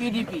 PDP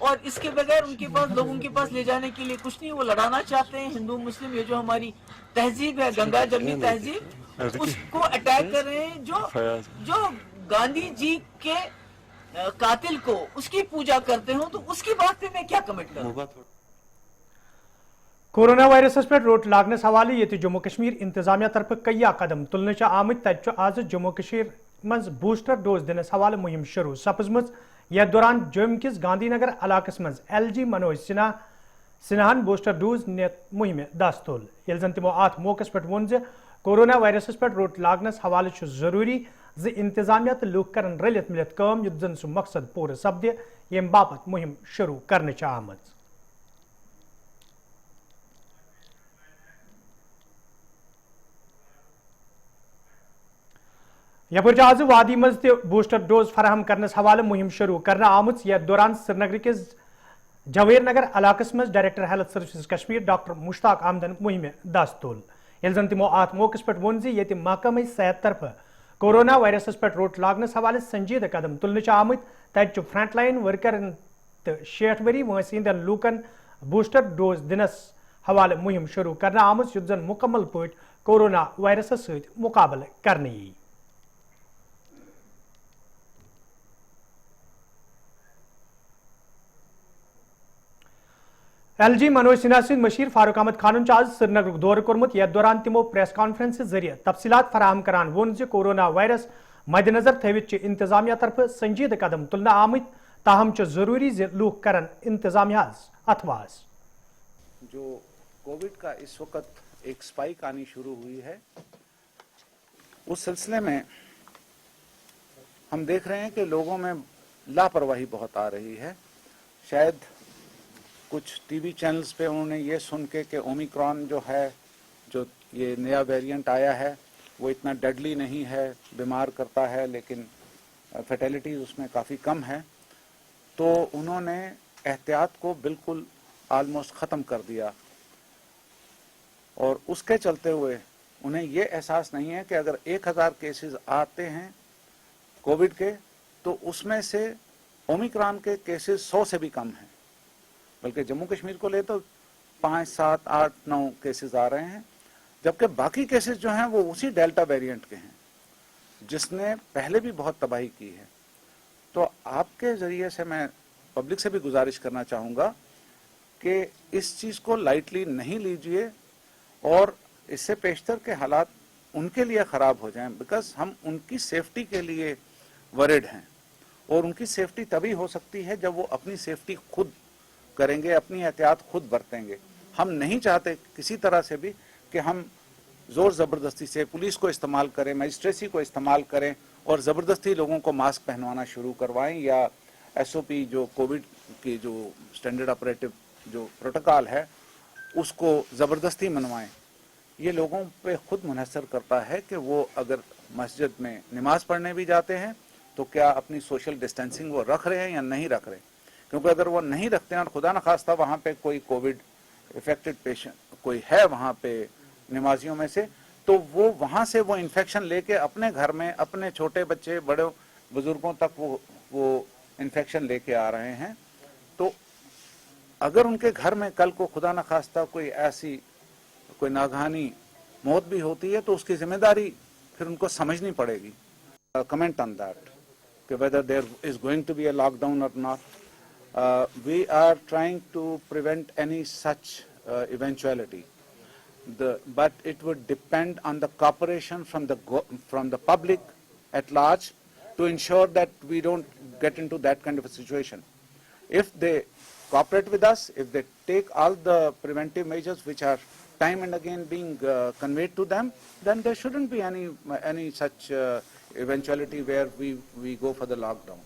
اور اس کے بغیر ان کے پاس لوگوں کے پاس لے جانے کے لیے کچھ نہیں. وہ لڑانا چاہتے ہیں ہندو مسلم. یہ جو ہماری تہذیب ہے گنگا جمنی تہذیب اس کو اٹیک کر رہے ہیں. جو گاندھی جی کے قاتل کو اس کی پوجا کرتے ہوں تو اس کی بات پہ میں کیا کمنٹ کروں. کورونا وائرسس پہ روٹ لاگنس حوالہ یہ جموں کشمیر انتظامیہ طرف کئی قدم تلنے آمت. تت آز جموں کشمیر مز بوسٹر ڈوز دنس حوالہ مہم شروع سپزم. یتھ دوران جوم کس گاندھی نگر علاقہ مز LG منوج سنہان بوسٹر ڈوز نت مہم دست تل. یل زن تمو ات موقع پہ وون کورونا وائرسس پہ روٹ لاگنس حوالہ ضروری انتظامیہ تو لوگ کرن رلت ملت کام یت زن سہ مقصد پور سپدِ یم باپت مہم شروع کرنے آمت. یپر آز وادی مز بوسٹر ڈوز فراہم کرنس حوالہ مہم شروع کرنے آمت. یتھ دوران سری نگر کس جویر نگر علاقہ مز director health services Kashmir doctor Mushtaq احمدن مہم دست تل. یل زن تمو ات موقع پہ وون یہ محکمہ صحت طرف کورونا وائرسس پہ روٹ لاگنس حوالہ سنجیدہ قدم تلنے آمت. تت فرنٹ لائن ورکرن تو 60 وری وٲنٛسہِ ہندین لوکن بوسٹر ڈوز دنس حوالہ مہم شروع کرنے آمت یُتھ زن مکمل پٲٹھۍ کورونا وائرسس ست مقابلہ کرنے یی. LG منوج سنہا سند مشیر فاروق احمد خانن آز سری نگر دورہ کورمت. یتھ دوران تمو پریس کانفرنس ذریعہ تفصیلات فراہم کران وون کورونا وائرس مد نظر تھوت انتظامیہ طرف سنجیدہ قدم تلنے آمت. تاہم ضروری لوگ کرن انتظامیہ اتواس. جو کووڈ کا اس وقت ایک سپائک آنی شروع ہوئی ہے اس سلسلے میں ہم دیکھ رہے ہیں کہ لوگوں میں لاپرواہی بہت آ رہی ہے. شاید کچھ ٹی وی چینلز پہ انہوں نے یہ سن کے کہ اومیکرون جو ہے جو یہ نیا ویریئنٹ آیا ہے وہ اتنا ڈیڈلی نہیں ہے, بیمار کرتا ہے لیکن فیٹیلٹیز اس میں کافی کم ہے, تو انہوں نے احتیاط کو بالکل آلموسٹ ختم کر دیا. اور اس کے چلتے ہوئے انہیں یہ احساس نہیں ہے کہ اگر 1000 کیسز آتے ہیں کووڈ کے تو اس میں سے اومیکرون کے کیسز 100 سے بھی کم ہیں. بلکہ جموں کشمیر کو لے تو 5, 7, 8, 9 کیسز آ رہے ہیں, جبکہ باقی کیسز جو ہیں وہ اسی ڈیلٹا ویریئنٹ کے ہیں جس نے پہلے بھی بہت تباہی کی ہے. تو آپ کے ذریعے سے میں پبلک سے بھی گزارش کرنا چاہوں گا کہ اس چیز کو لائٹلی نہیں لیجئے اور اس سے پیشتر کے حالات ان کے لیے خراب ہو جائیں, بیکاز ہم ان کی سیفٹی کے لیے ورڈ ہیں اور ان کی سیفٹی تبھی ہو سکتی ہے جب وہ اپنی سیفٹی خود کریں گے, اپنی احتیاط خود برتیں گے. ہم نہیں چاہتے کسی طرح سے بھی کہ ہم زور زبردستی سے پولیس کو استعمال کریں, مجسٹریسی کو استعمال کریں اور زبردستی لوگوں کو ماسک پہنوانا شروع کروائیں یا SOP جو کووڈ کی جو اسٹینڈرڈ آپریٹو جو پروٹوکال ہے اس کو زبردستی منوائیں. یہ لوگوں پہ خود منحصر کرتا ہے کہ وہ اگر مسجد میں نماز پڑھنے بھی جاتے ہیں تو کیا اپنی سوشل ڈسٹینسنگ وہ رکھ رہے ہیں یا نہیں رکھ رہے. کیونکہ اگر وہ نہیں رکھتے ہیں اور خدا نخواستہ وہاں پہ کوئی کووڈ افیکٹڈ پیشنٹ کوئی ہے وہاں پہ نمازیوں میں سے, تو وہ وہاں سے وہ انفیکشن لے کے اپنے گھر میں اپنے چھوٹے بچے بڑے بزرگوں تک وہ انفیکشن لے کے آ رہے ہیں. تو اگر ان کے گھر میں کل کو خدا نخواستہ کوئی ایسی کوئی ناگہانی موت بھی ہوتی ہے تو اس کی ذمہ داری پھر ان کو سمجھنی پڑے گی. کمنٹ آن دیٹ کہ whether there is going to be a lockdown or not. We are trying to prevent any such eventuality. But it would depend on the cooperation from the public at large to ensure that we don't get into that kind of a situation. If they cooperate with us, if they take all the preventive measures which are time and again being conveyed to them, then there shouldn't be any such eventuality where we go for the lockdown.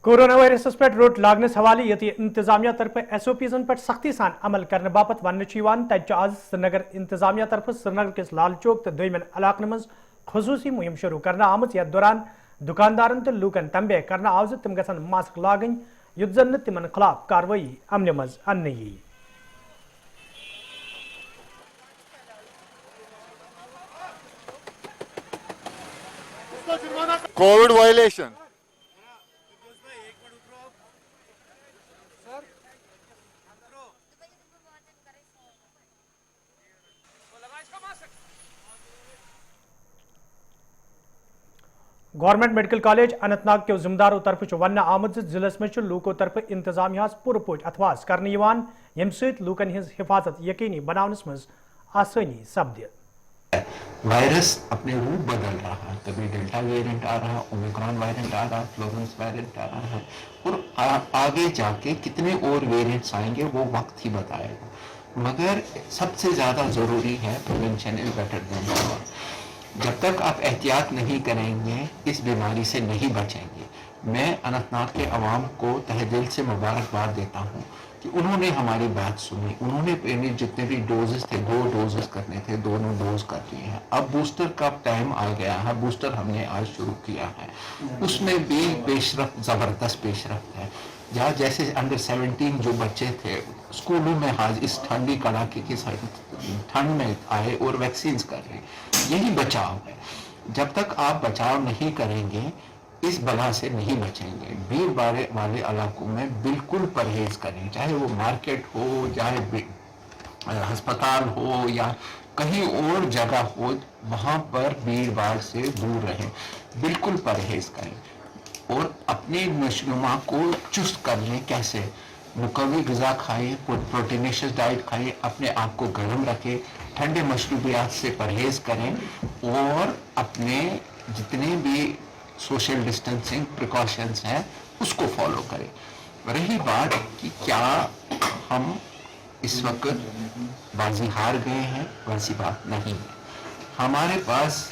Corona وائرسس پہ روٹ لاگنس حوالہ یت انتظامیہ طرف SOPs پہ سختی سان عمل کرنے باپت ون تت آز سری نگر انتظامیہ طرف سری نگر کس لال چوک تو دویمن علاقن مز خصوصی مہم شروع کرنے آمت. یتھ دوران دکاندارن تو لوکن تنبیہ کرنے آو تم گھن ماسک لاگن یت زن تمن خلاف کاروٲیی عملہ مز ان یی. COVID violation. Government medical college Anantnag کے ذمہ طرف ون آمد ضلع میں لوکو طرف انتظامیہ پور پوٹ اتواس کرنے یم ست لوکن ہز حفاظت یقینی بناونس مز آسانی سپد وائرس اپنے روپ بدل رہا ہے، کبھی ڈیلٹا ویرینٹ آ رہا ہے، اومیکرون ویرینٹ آ رہا ہے، فلورنس ویرینٹ آ رہا ہے، اور آگے جا کے کتنے اور ویرینٹس آئیں گے وہ وقت ہی بتائے گا، مگر سب سے زیادہ ضروری ہے prevention is better than cure. جب تک آپ احتیاط نہیں کریں گے اس بیماری سے نہیں بچیں گے۔ میں اننت ناگ کے عوام کو تہہ دل سے مبارکباد دیتا ہوں کہ انہوں نے ہماری بات سنی، انہوں نے پہلے جتنے بھی ڈوزز تھے 2 ڈوزز کرنے تھے، دونوں ڈوز کر لیے ہیں۔ اب بوسٹر کا ٹائم آ گیا ہے، بوسٹر ہم نے آج شروع کیا ہے، اس میں بھی پیشرفت زبردست پیشرفت ہے۔ جہاں جیسے انڈر 17 جو بچے تھے اسکولوں میں حاضر اس ٹھنڈی کڑاکے کی ٹھنڈ میں آئے اور ویکسینز کر رہے ہیں، یہی بچاؤ ہے۔ جب تک آپ بچاؤ نہیں کریں گے اس بلا سے نہیں بچیں گے۔ بھیڑ بھاڑ والے علاقوں میں بالکل پرہیز کریں، چاہے وہ مارکیٹ ہو، چاہے ہسپتال ہو یا کہیں اور جگہ ہو، وہاں پر بھیڑ بھاڑ سے دور رہیں، بالکل پرہیز کریں اور اپنے نشوونما کو چست کر لیں۔ کیسے؟ مقوی غذا کھائیں، پروٹینیشس ڈائٹ کھائیں، اپنے آپ کو گرم رکھیں، ٹھنڈے مشروبات سے پرہیز کریں اور اپنے جتنے بھی سوشل ڈسٹینسنگ پریکاشنز ہیں اس کو فالو کریں۔ رہی بات کہ کیا ہم اس وقت بازی ہار گئے ہیں، ویسی بات نہیں ہے۔ ہمارے پاس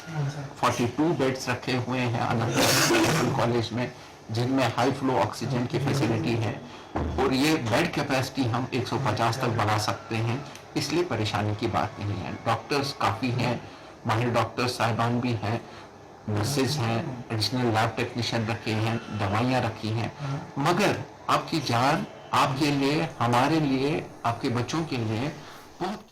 42 بیڈز رکھے ہوئے ہیں اننت ناگ میڈیکل کالج میں، جن میں ہائی فلو آکسیجن کی فیسلٹی ہے، اور یہ بیڈ کیپیسٹی ہم 150 تک بڑھا سکتے ہیں، اس لیے پریشانی کی بات نہیں ہے۔ ڈاکٹرز کافی ہیں، ماہر ڈاکٹر صاحبان بھی ہیں، نرسز ہیں، ایڈیشنل لیب ٹیکنیشین رکھے ہیں، دوائیاں رکھی ہیں، مگر آپ کی جان آپ کے لیے، ہمارے لیے، آپ کے بچوں کے لیے بہت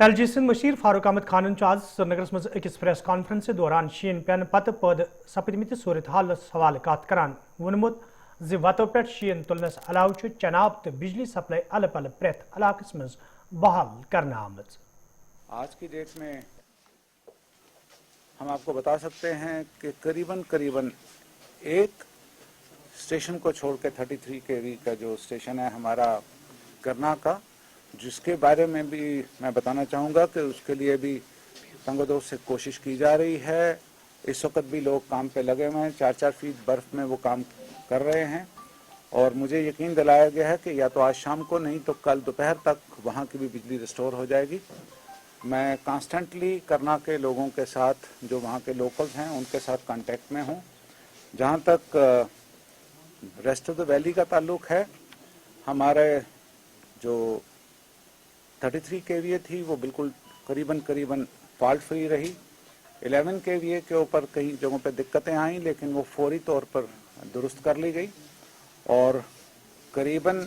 ایل جی سند مشیر فاروق احمد خانن آج سرینگرس مز اکس پریس کانفرنس دوران شین پین پتہ پید سپدمت صورت حالس حوالہ کت کران وونمت زِ وتو پہ شین تلنس علاوہ چناب تو بجلی سپلائی الہ پلہ پریت علاقس مز بحال کرنا آمت۔ آج کی ڈیٹ میں ہم آپ کو بتا سکتے ہیں کہ قریباً ایک اسٹیشن کو چھوڑ کے 33 kV کا جو اسٹیشن ہے ہمارا کرنا کا، جس کے بارے میں بھی میں بتانا چاہوں گا کہ اس کے لیے بھی تنگ و دو سے کوشش کی جا رہی ہے۔ اس وقت بھی لوگ کام پہ لگے ہوئے ہیں، 4 فیٹ برف میں وہ کام کر رہے ہیں، اور مجھے یقین دلایا گیا ہے کہ یا تو آج شام کو نہیں تو کل دوپہر تک وہاں کی بھی بجلی ریسٹور ہو جائے گی۔ میں کانسٹنٹلی کرنا کے لوگوں کے ساتھ، جو وہاں کے لوکلز ہیں، ان کے ساتھ کانٹیکٹ میں ہوں۔ جہاں تک ریسٹ آف دا ویلی کا تعلق ہے، ہمارے جو 33 kVA تھی وہ بالکل قریباً فالٹ فری رہی۔ 11 kVA کے اوپر کئی جگہوں پہ دقتیں آئیں، لیکن وہ فوری طور پر درست کر لی گئی، اور قریباً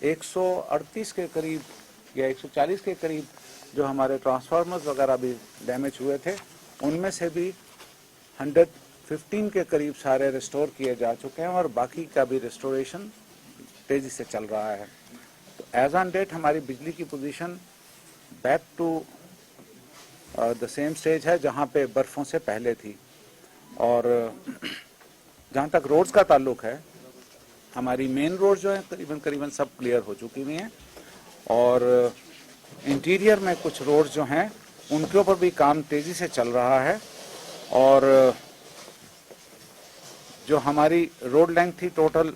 138 کے قریب یا 140 کے قریب جو ہمارے ٹرانسفارمرز وغیرہ بھی ڈیمیج ہوئے تھے، ان میں سے بھی 115 کے قریب سارے ریسٹور کیے جا چکے ہیں، اور باقی کا بھی ریسٹوریشن تیزی سے چل رہا ہے۔ تو ایز آن ڈیٹ ہماری بجلی کی position back to the same stage ہے جہاں پہ برفوں سے پہلے تھی۔ اور جہاں تک روڈز کا تعلق ہے، ہماری مین روڈ جو ہیں قریباً سب کلیئر ہو چکی ہوئی ہیں، اور انٹیریئر میں کچھ روڈز جو ہیں ان کے اوپر بھی کام تیزی سے چل رہا ہے، اور جو ہماری روڈ لینتھ تھی ٹوٹل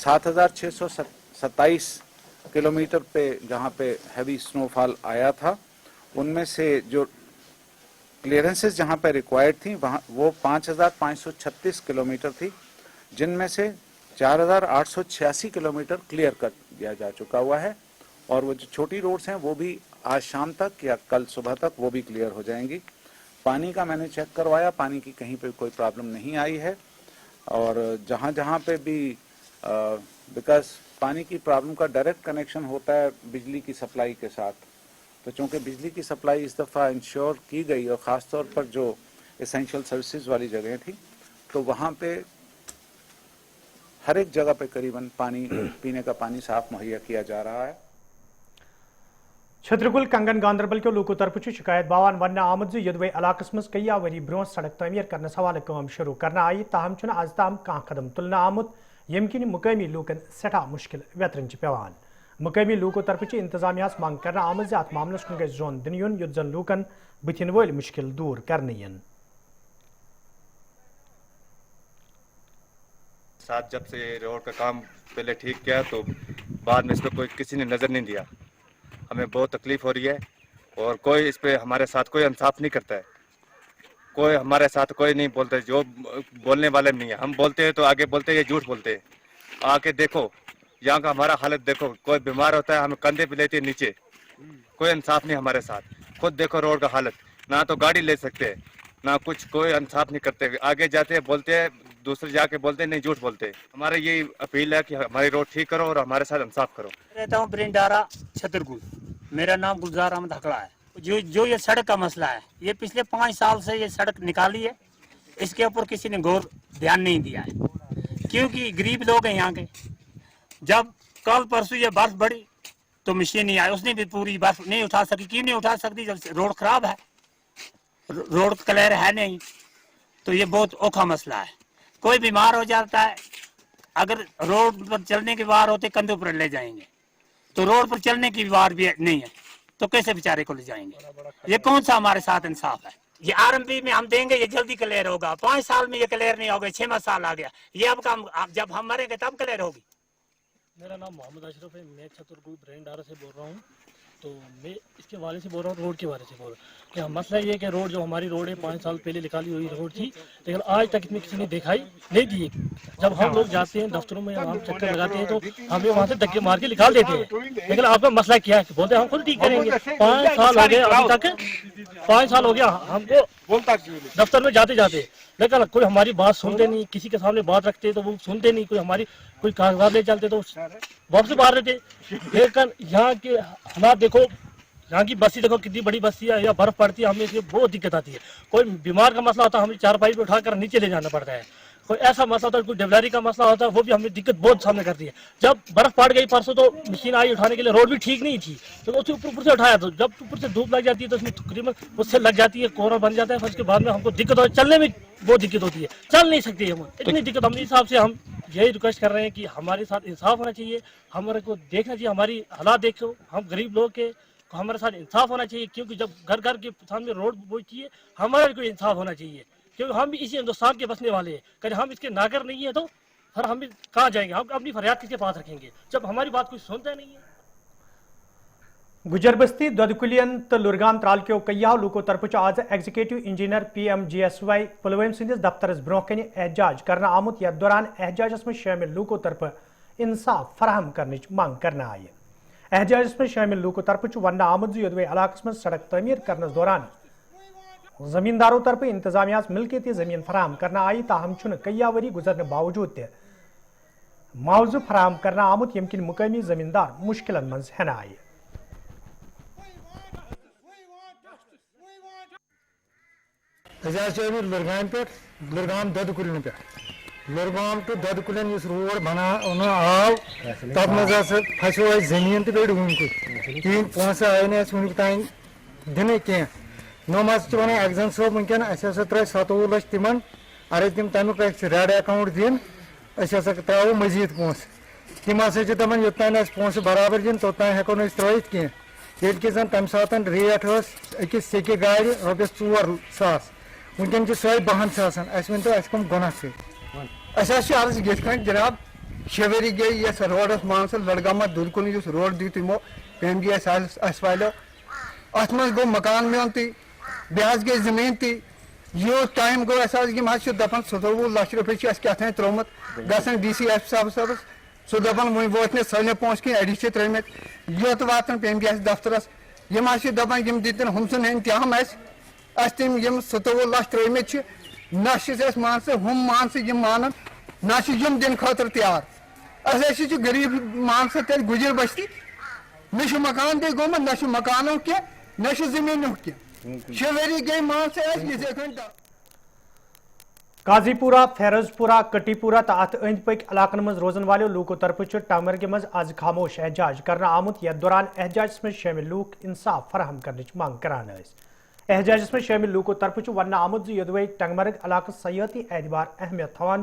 7627 کلومیٹر پہ، جہاں پہ ہیوی سنو فال آیا تھا، ان میں سے جو کلیئرنسز جہاں پہ ریکوائرڈ تھیں وہ 5536 کلومیٹر تھی، جن میں سے 4886 کلومیٹر کلیئر کر دیا جا چکا ہوا ہے، اور وہ جو چھوٹی روڈز ہیں وہ بھی آج شام تک یا کل صبح تک وہ بھی کلیئر ہو جائیں گی۔ پانی کا میں نے چیک کروایا، پانی کی کہیں پہ کوئی پرابلم نہیں آئی ہے، اور جہاں پہ بھی بیکاز پانی کی پرابلم کا ڈائریکٹ کنیکشن ہوتا ہے بجلی کی سپلائی کے ساتھ، تو چونکہ بجلی کی سپلائی اس دفعہ انشور کی گئی، اور خاص طور پر جو اسینشیل سروسز والی جگہیں تھیں، تو وہاں پہ ہر ایک جگہ پہ قریباً پانی پینے کا پانی صاف مہیا کیا جا رہا ہے۔ چھترگل کنگن گاندربل کے لوکو طرف شکایت باوان ون آمد یدوے علاقہ مز کئی وری برو سڑک تعمیر کرنس حوالہ کام شروع کرنا آئی تاہم چھ آز تام کان قدم تلنا آمت یم کن مقامی لوکن سٹھا مشکل ویترن پیوان مقامی لوکو طرف انتظامیہ مانگ کرنا آمد ات معاملس کن گژھِ زون دن یون یت زن لوکن بتھن ول مشکل دور کرنے ین ساتھ جب سے روڈ کا کام پہلے ٹھیک کیا تو بعد میں اس پہ کوئی کسی نے نظر نہیں دیا. ہمیں بہت تکلیف ہو رہی ہے اور کوئی اس پہ ہمارے ساتھ کوئی انصاف نہیں کرتا ہے. کوئی ہمارے ساتھ کوئی نہیں بولتا, جو بولنے والے نہیں ہے. ہم بولتے ہیں تو آگے بولتے ہیں, یہ جھوٹ بولتے ہیں. آ کے دیکھو یہاں کا ہمارا حالت دیکھو, کوئی بیمار ہوتا ہے ہمیں کندھے پہ لیتے ہیں نیچے. کوئی انصاف نہیں ہمارے ساتھ. خود دیکھو روڈ کا حالت, نہ تو گاڑی لے سکتے ہیں نہ کچھ, کوئی انصاف نہیں کرتے. آگے جاتے ہیں بولتے ہیں, دوسرے جا کے بولتے ہیں نہیں, جھوٹ بولتے ہیں. ہمارے یہ اپیل ہے کہ ہماری روڈ ٹھیک کرو اور ہمارے ساتھ انصاف کرو. رہتا ہوں برنڈارا چھترگل. میرا نام گلزار احمد ہکڑا ہے. جو یہ سڑک کا مسئلہ ہے, یہ پچھلے 5 سال سے یہ سڑک نکالی ہے. اس کے اوپر کسی نے غور دھیان نہیں دیا ہے, کیونکہ غریب لوگ ہیں یہاں کے. جب کل پرسوں یہ برف بڑھی تو مشین نہیں آئی, اس نے بھی پوری برف نہیں اٹھا سکی. کیوں نہیں اٹھا سکتی؟ جب روڈ خراب ہے, روڈ کلیئر ہے نہیں, تو یہ بہت اوکھا مسئلہ ہے. کوئی بیمار ہو جاتا ہے, اگر روڈ پر چلنے کے وار ہوتے کندھوں پر لے جائیں گے, تو روڈ پر چلنے کی وار بھی نہیں ہے, تو کیسے بیچارے کو لے جائیں گے؟ یہ کون سا ہمارے ساتھ انصاف ہے؟ یہ RMP میں ہم دیں گے, یہ جلدی کلیئر ہوگا. 5 سال میں یہ کلیئر نہیں ہوگا, 6 سال آ گیا. یہ اب کام جب ہم مریں گے تب کلیئر ہوگی. میرا نام محمد اشرف ہے, میں چھترگل برنڈارا سے بول رہا ہوں. تو میں اس کے بارے سے بول رہا ہوں, روڈ کے بارے سے بول رہا ہوں. کہ مسئلہ یہ ہے کہ روڈ جو ہماری روڈ ہے 5 سال پہلے نکالی ہوئی روڈ تھی, لیکن آج تک اتنی کسی نے دکھائی نہیں دی. جب ہم لوگ جاتے ہیں دفتروں میں, ہم چکر لگاتے ہیں تو ہمیں وہاں سے دھکے مار کے نکال دیتے ہیں. لیکن آپ کا مسئلہ کیا ہے؟ بولتے ہیں ہم خود ٹھیک کریں گے. 5 سال ہو گئے ابھی تک, 5 سال ہو گیا ہم کو دفتر میں جاتے جاتے, لیکن کوئی ہماری بات سنتے نہیں. کسی کے سامنے بات رکھتے تو وہ سنتے نہیں. کوئی ہماری کوئی کاغذات لے چلتے تو واپس باہر رہتے. لیکن یہاں کے حالات دیکھو, یہاں کی بستی دیکھو کتنی بڑی بستی ہے, یا برف پڑتی ہے, ہمیں اس میں بہت دقت آتی ہے. کوئی بیمار کا مسئلہ ہوتا ہے, ہمیں 4 پائی پہ اٹھا کر نیچے لے جانا پڑتا ہے. کوئی ایسا مسئلہ ہوتا ہے, کوئی ڈیلیوری کا مسئلہ ہوتا ہے, وہ بھی ہمیں دقت بہت سامنے کرتی ہے. جب برف پڑ گئی پرسوں تو مشین آئی اٹھانے کے لیے, روڈ بھی ٹھیک نہیں تھی, تو اس سے اوپر سے اٹھایا. تو جب اوپر سے دھوپ لگ جاتی ہے تو اس میں تقریباً اس سے لگ جاتی ہے, کوہرا بن جاتا ہے. پھر اس کے بعد میں ہم کو دقت ہوتی ہے, چلنے میں بہت دقت ہوتی ہے, چل نہیں سکتے ہم. اتنی دقت ہم حساب سے ہم یہی ریکویسٹ کر رہے ہیں کہ ہمارے ساتھ انصاف ہونا چاہیے. ہمارے کو دیکھنا چاہیے, ہماری حالات دیکھو, ہم غریب لوگ کے, ہمارے ساتھ انصاف ہونا چاہیے. کیونکہ جب گھر گھر کے سامنے روڈ پہنچی ہے, ہمارے کو انصاف ہونا چاہیے. کیونکہ ہم بھی اسی ہندوستان کے بسنے والے ہیں. اگر ہم اس کے ناگر نہیں ہیں تو پھر ہم بھی کہاں جائیں گے؟ ہم اپنی فریاد کس کے پاس رکھیں گے جب ہماری بات کوئی سنتا نہیں ہے؟ گجر بستی دودکلین تو لرگام ترال کے کئی لوکو طرف آز ایگزیکٹو انجینئر PMGSY پلویم سندس دفترس برو کن احتجاج کرنا آمت. یتھ دوران احتجاجس میں شامل لوکو طرف انصاف فراہم کرنچ مانگ کرنا آئی. احتجاجس میں شامل لوکو طرف ون آمت یدوے علاقہ مز سڑک تعمیر کرنس دوران زمینداروں طرف انتظامیہ ملکیتی زمین فراہم کرنا آئی. تاہم چھ کئی وری گزرنے باوجود تہ معاوضہ فراہم کرنا آمت, یم کن مقامی زمیندار مشکلن مز ہینہ آئی. لرگام پہ لرگام دودکلین پہ لرگام ٹو دودکلین اس روڈ بنا آو تب مز پھسو اس زمین تو بیڑ ون تین پونسہ آئی نا ونک تین دن کی نم ونان ایگزن صوب ونکین اہسا تر 27 لچھ تمن اگر تم تمیک ریڈ اکاؤنٹ دن اہسا ترو مزید پونسہ. تم ہسا دپان یوتان پونسہ برابر دن توتان ہیکو نا ترٲیِتھ کینٛہہ. ییٚلہِ کہِ زن تمہِ ساتہٕ ریٹ ٲس أکِس سیٚکہِ گاڑِ رۄپیس 4,000. ونکین چھِ سۄے 12 ساسن. اَسہِ ؤنۍتو اَسہِ کٕم گۄناہ چھِ؟ اَسہِ عرض یِتھ کٔنۍ جناب 6 ؤری گٔے یتھ روڈس مان ژٕ لڑگامہ دودکل یُس روڈ دیُت یِمو PMGS اَسہِ والیو, اتھ منٛز گوٚو مکان میون تہِ بیٚیہِ حظ گٔے زٔمیٖن تہِ. یوٗت ٹایم گوٚو اَسہِ حظ یِم حظ چھِ دپان 27 لچھ رۄپیہِ چھِ اَسہِ کیٛاہ تام ترٛوومُت گژھان DC صٲبس سُہ دپان وۄنۍ ووت نہٕ سٲلِم پونٛسہٕ کینٛہہ أڑی چھِ ترٛٲومٕتۍ یوٚت واتان PMGS دفترس. یِم حظ چھِ دپان یِم دِتِن ہُم سُنٛد انتظام اَسہِ تِم یِم 27 لچھ ترٛٲومٕتۍ چھِ نہ چھِ أسۍ مان ژٕ ہُم مان ژٕ یِم مانان نہ چھِ یِم دِنہٕ خٲطرٕ تیار. أسۍ ہسا چھِ غریٖب مان ژٕ تیٚلہِ گُجر بستی. نہ چھُ مکان تہِ گوٚمُت نہ چھُ مکانُک کینٛہہ نہ چھُ زٔمیٖنُک کینٛہہ. 6 ؤری گٔے مان ژٕ اَسہِ یِتھَے کٔنۍ. قاضی پورہ فیروز پورہ کٹی پورہ تو ات اند پک علاقن مز روزن والو لوکو طرف ٹنگمرگہ مز آز خاموش احتجاج کرنا آمت یتھ دوران احتجاجس میں شامل لوک انصاف فراہم کرنے مانگ کران احتجاجس میں شامل لوکو طرف ون آمت یدوے ٹنگمرگ علاقہ سیاحتی اعتبار اہمیت تھوان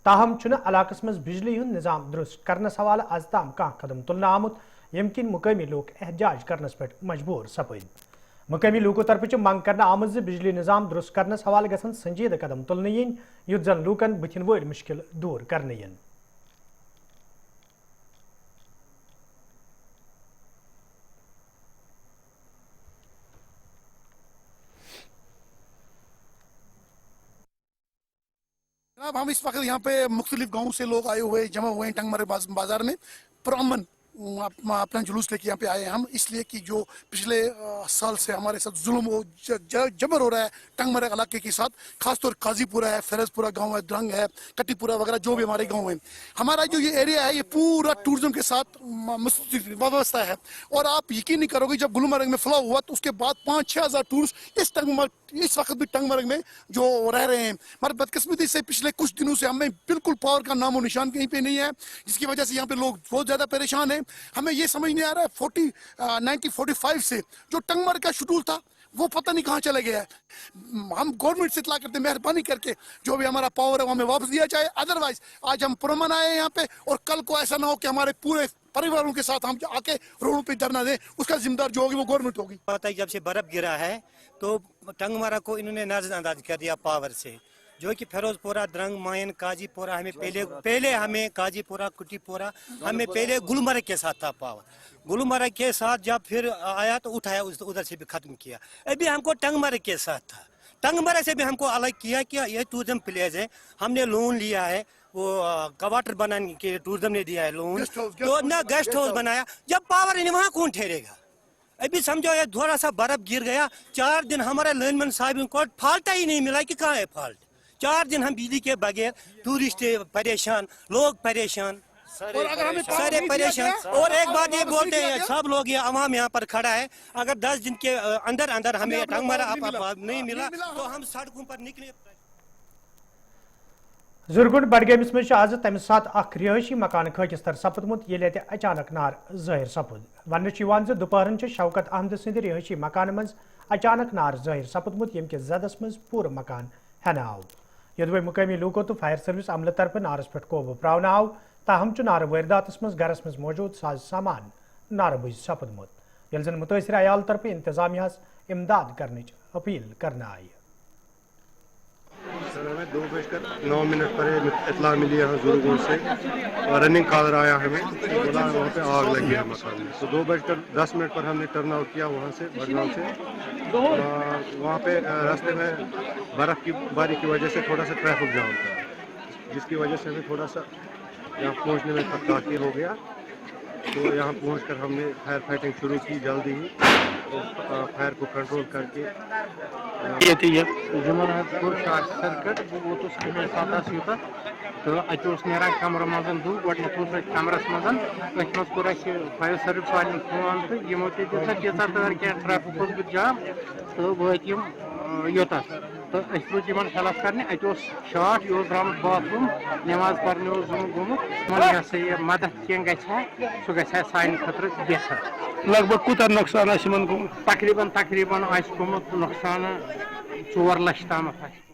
تاہم علاقس مز بجلی ہند نظام درست کرنس حوالہ از تام کھانا قدم تلنا آمت یم کن مقامی لوک احتجاج کرنس پہ مجبور سپد مقامی لوکو طرف منگ کرنا آمت بجلی نظام درست کرنس حوالہ گھن سنجیدہ قدم تلن ین یت زن لوکن بتن ول مشکل دور کرنے ین جناب ہم اس وقت یہاں پہ مختلف گاؤں سے لوگ آئے ہوئے جمع ہوئے ہیں ٹنگمرگ بازار میں پرامن اپنا جلوس لے کے یہاں پہ آئے ہیں ہم اس لیے کہ جو پچھلے سال سے ہمارے ساتھ ظلم و جبر ہو رہا ہے ٹنگمرگ علاقے کے ساتھ خاص طور قاضی پورہ ہے فیروز پورہ گاؤں ہے درنگ ہے کٹی پورہ وغیرہ جو بھی ہمارے گاؤں ہیں ہمارا جو یہ ایریا ہے یہ پورا ٹورزم کے ساتھ وابستہ ہے اور آپ یقین نہیں کرو گے جب گلمرگ میں فلو ہوا تو اس کے بعد 5-6 ہزار ٹورسٹ اس وقت بھی ٹنگمرگ میں جو رہ رہے ہیں مگر بدقسمتی سے پچھلے کچھ دنوں سے ہمیں بالکل پاور کا نام و نشان کہیں پہ نہیں ہے جس کی وجہ سے یہاں پہ لوگ بہت زیادہ پریشان ہیں ہمیں یہ سمجھ نہیں آ رہا ہے 1945 سے جو ٹنگمرگ کا شیڈول تھا وہ پتہ نہیں کہاں چلے گیا ہے ہم گورنمنٹ سے اطلاع کرتے ہیں مہربانی کر کے جو بھی ہمارا پاور ہے وہ ہمیں واپس دیا جائے ادروائز آج ہم پرامن آئے ہیں یہاں پہ اور کل کو ایسا نہ ہو کہ ہمارے پورے پریواروں کے ساتھ ہم آ کے روڈوں پہ دھرنا دیں اس کا ذمہ دار جو ہوگی وہ گورنمنٹ ہوگی جب سے برف گرا ہے تو ٹنگمرگ کو انہوں نے نظر انداز کر دیا پاور سے جو کہ فیروز پورہ درنگ مائن قاضی پورہ ہمیں پہلے ہمیں قاضی پورہ کٹی پورہ ہمیں پہلے گلمرگ کے ساتھ تھا پاور گلمرگ کے ساتھ جب پھر آیا تو اٹھایا ادھر سے بھی ختم کیا ابھی ہم کو ٹنگمرگ کے ساتھ تھا ٹنگمرگ سے بھی ہم کو الگ کیا کہ یہ ٹورزم پلیس ہے ہم نے لون لیا ہے وہ کواٹر بنانے کے ٹورزم نے دیا ہے لون تو نہ گیسٹ ہاؤس بنایا جب پاور نہیں وہاں کون ٹھہرے گا ابھی سمجھو یہ تھوڑا سا برف گر گیا 4 دن ہمارے لائن مین صاحب کو فالٹ ہی نہیں ملا کہ کہاں ہے فالٹ 4 دن ہم بجلی کے بغیر ٹورسٹ پریشان لوگ پریشان سارے پریشان اور ایک بات یہ بولتے ہیں سب لوگ یہ عوام یہاں پر کھڑا ہے اگر 10 دن کے اندر ہمیں ٹنگمرگ نہیں ملا تو ہم سڑکوں پر نکلے زرگنڈ بڈگامس مز آز تمہ سات اخ رہائشی مکان خاکستر سپدمت یل اچانک نار ظاہر سپد ون دوپہرن شوکت احمد سند رہائشی مکان مز اچانک نار ظاہر سپدمت یم کس زدس مز پور مکان ہنہ آو یدوے مقامی لوکو تو فائر سروس عملہ طرف نارس پہ قوبو پراؤن آو تاہم نار وارداتس مز گھرس مز موجود ساز سامان نار بج سپدمت یل زن متاثرہ عیال طرف انتظامیہ امداد کرنے اپیل کرنا آئی سر ہمیں 2:09 پر اطلاع ملی یہاں زرگنڈ سے رننگ کالر آیا ہمیں بولا وہاں پہ آگ لگی ہے مکان میں تو 2:10 پر ہم نے ٹرن آؤٹ کیا وہاں سے بڈگام سے وہاں پہ راستے میں برف کی باری کی وجہ سے تھوڑا سا ٹریفک جام تھا جس کی وجہ سے ہمیں تھوڑا سا یہاں پہنچنے میں تاخیر ہو گیا تو یہاں پہنچ کر ہم نے فائر فائٹنگ شروع کی جلدی ہی فائر کو کنٹرول کر کے شارٹ سرکٹ بہ ووتس ساتھ یوتھ تو اتہ نیران کمرٕ منٛز دُہ گۄڈنیٚتھ اوس اتہِ کمرس منٛز أتھۍ منٛز کوٚر اَسہِ فایر سٔروِس والٮ۪ن فون تہٕ یِمو تہِ دِژ اَتھ تیٖژاہ تٲر کینٛہہ ٹریفِک اوس بُتھِ جام تہٕ وٲتۍ یِم یوٚتَتھ تہٕ أسۍ روٗدۍ یِمن ہیلپ کرنہِ اَتہِ اوس شاٹ یہِ اوس درٛامُت باتھ روٗم نٮ۪ماز پرنہِ اوس گوٚمُت یِمن یہِ ہسا یہِ مدد کینٛہہ گژھِ ہا سُہ گژھِ ہا سانہِ خٲطرٕ بہتر لگ بھگ کوٗتاہ نۄقصان آسہِ یِمن گوٚمُت تقریٖباً آسہِ گوٚمُت نۄقصان 4 لچھ تامتھ آسہِ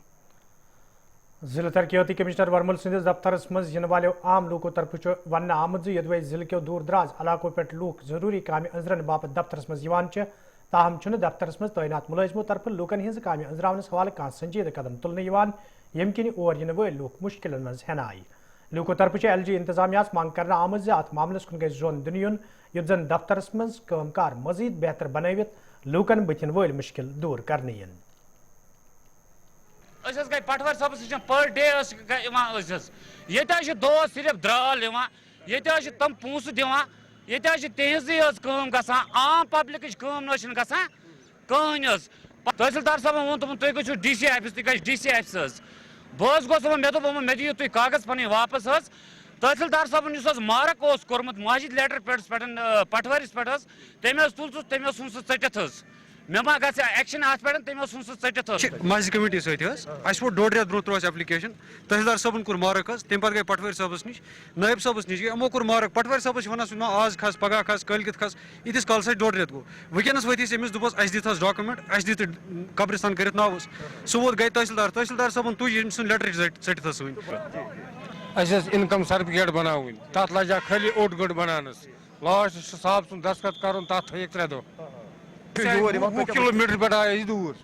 ضلع ترقیاتی کمشنر ورمل سندس دفترس مز ین والو عام لوکو طرف ون آمت یدوے ضلع کے دور دراز علاقوں پہ لوک ضروری کامہ انزرن باپت دفترس مز تاہم دفترس مز تعینات ملازموں طرف لوکن ہز کامہ انزراونس حوالہ کھانا سنجیدہ قدم تلنے یم کن اور ین ول لوک مشکلن مز ہینہ آئی لوکو طرف LG انتظامیہ مانگ کرنا آمت ات معاملس کن گھس زون دن یون یت زن دفترس مز کام کار مزید بہتر بنوت لوکن بتن ول مشکل دور کرنے ین گئی پٹور صاحب سن پر ڈے یہ دہ صرف درال یہ تم پونسہ دان یہ تہذی گا عام پبلک گھن کہین تحصیلدار صاحب وون تم تھی گھو DC آفس تھی گھس DC آفس بہت گوس مے دن مے دیو تھی کاغذ پن واپس تحصیلدار صاحب اس مارک کورمت مسجد لیٹر پیٹس پٹورس پہ تم تل سہ تم ژھن سہ ٹھٹھ مے ما گژھِ ایکشن اتھ پٮ۪ٹھ تٔمۍ ژھُن سُہ ژٔٹِتھ مسجد کمیٹی سۭتۍ حظ اَسہِ ووت ڈۄڈ رٮ۪تھ برونٛہہ ترٛٲو اَسہِ ایپلِکیشن تحصیلدار صٲبن کوٚر مارک حظ تَمہِ پتہٕ گٔے پٹوٲرۍ صٲبس نِش نٲیِب صٲبس نِش گٔے یِمو کوٚر مارک پٹوٲرۍ صٲبس چھِ وَنان سُہ ما آز کھس پگاہ کھس کٲلکٮ۪تھ کھس ییٖتِس کالس اَسہِ ڈۄڈ رٮ۪تھ گوٚو وٕنکٮ۪نس ؤتھۍ أسۍ أمِس دوٚپُس اَسہِ دِتھ حظ ڈاکومنٹ اَسہِ دِتھ قبرستان کٔرِتھ ناوَس سُہ ووت گٔے تحصیلدار صٲبن تُج ییٚمۍ سُنٛد لیٹر ژٔٹِتھ حظ سُنۍ اَسہِ ٲس اِنکم سرٹِفکیٹ بناوٕنۍ تَتھ لجا خٲلی اوٚڑ گٲنٛٹہٕ بناونَس لاسٹ چھُ صاحب سُنٛد دستخط کَرُن تَتھ تھٲیِکھ 3 دۄہ وُہ کِلوٗمیٖٹر پٮ۪ٹھ آیہِ أسۍ دوٗر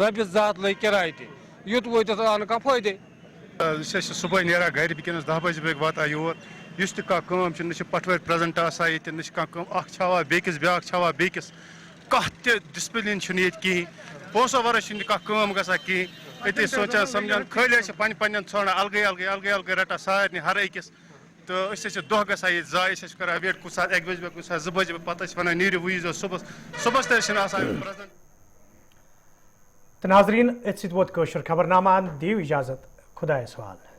رۄپیَس 2 ہَتھ لٔگۍ کِراے تہِ یُت وٲتِتھ آو نہٕ کانٛہہ فٲیدے أسۍ ٲسۍ صُبحٲے نیران گرِ وٕنکٮ۪نس 10 بجے بٲگۍ واتان یور یُس تہِ کانٛہہ کٲم چھِ نہ چھِ پٹوٲرۍ پرٛزنٹ آسان ییٚتہِ نہ چھِ کانٛہہ کٲم اکھ چھاوان بیٚکِس بیٛاکھ چھاوان بیٚکِس کانٛہہ تہِ ڈِسپلِن چھُنہٕ ییٚتہِ کِہیٖنۍ پونٛسو ورٲے چھُنہٕ کانٛہہ کٲم گژھان کِہیٖنۍ أتی سونٛچان سمجان خٲلی ٲسۍ پنٕنٮ۪ن ژھانڈان الگٕے رٹان سارنٕے ہر أکِس تہٕ أسۍ ٲسۍ دۄہ گژھان ییٚتہِ ضایہِ أسۍ ٲسۍ کران ویٹ کُنہِ ساتہٕ 1 بجہِ کُنہِ ساتہٕ 2 بجہِ پتہٕ ٲسۍ ونان نیٖرِو وۄنۍ ییٖزیو صُبحس تہِ چھِنہٕ آسان پرٛزنٹ. تو ناظرین اتھ سۭتۍ ووت کٲشُر خبرنامہ دِیِو اجازت خۄدایَس حوالہٕ.